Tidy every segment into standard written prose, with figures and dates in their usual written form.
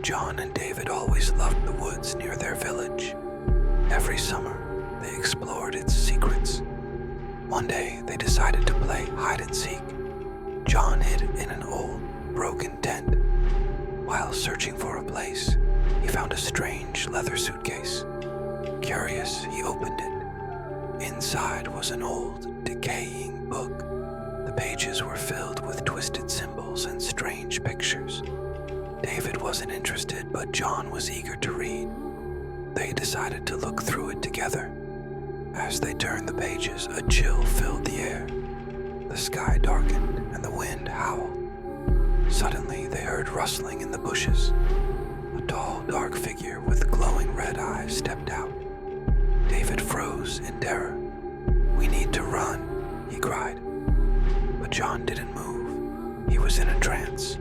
John and David always loved the woods near their village. Every summer, they explored its secrets. One day, they decided to play hide and seek. John hid in an old, broken tent. While searching for a place, he found a strange leather suitcase. Curious, he opened it. Inside was an old, decaying book. The pages were filled with twisted symbols and strange pictures. David wasn't interested, but John was eager to read. They decided to look through it together. As they turned the pages, a chill filled the air. The sky darkened and the wind howled. Suddenly, they heard rustling in the bushes. A tall, dark figure with glowing red eyes stepped out. David froze in terror. "We need to run," he cried. But John didn't move. He was in a trance.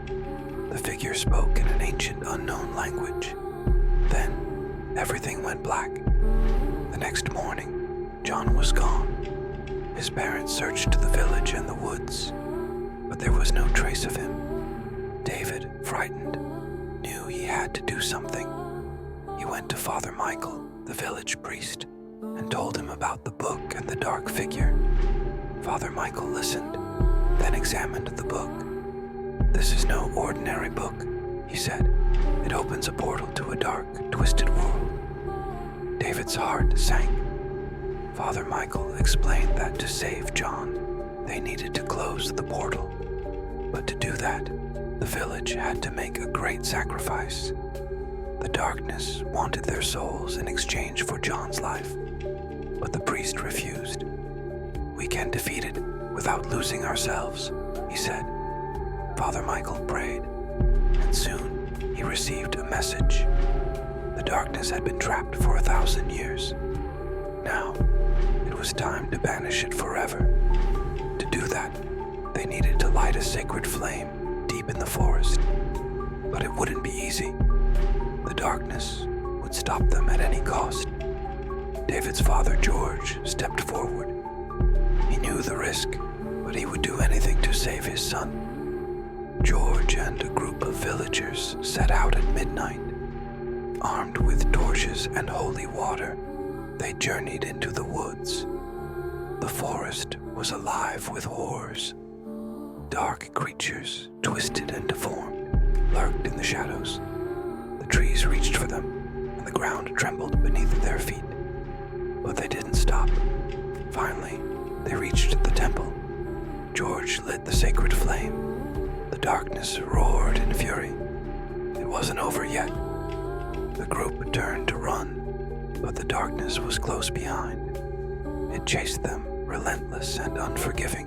The figure spoke in an ancient, unknown language. Then, everything went black. The next morning, John was gone. His parents searched the village and the woods, but there was no trace of him. David, frightened, knew he had to do something. He went to Father Michael, the village priest, and told him about the book and the dark figure. Father Michael listened, then examined the book. "This is no ordinary book," he said. "It opens a portal to a dark, twisted world." David's heart sank. Father Michael explained that to save John, they needed to close the portal. But to do that, the village had to make a great sacrifice. The darkness wanted their souls in exchange for John's life, but the priest refused. "We can defeat it without losing ourselves," he said. Father Michael prayed, and soon he received a message. The darkness had been trapped for 1,000 years. Now, it was time to banish it forever. To do that, they needed to light a sacred flame deep in the forest. But it wouldn't be easy. The darkness would stop them at any cost. David's father, George, stepped forward. He knew the risk, but he would do anything to save his son. George and a group of villagers set out at midnight. Armed with torches and holy water, they journeyed into the woods. The forest was alive with horrors. Dark creatures, twisted and deformed, lurked in the shadows. The trees reached for them, and the ground trembled beneath their feet. But they didn't stop. Finally, they reached the temple. George lit the sacred flame. The darkness roared in fury. It wasn't over yet. The group turned to run, but the darkness was close behind. It chased them, relentless and unforgiving.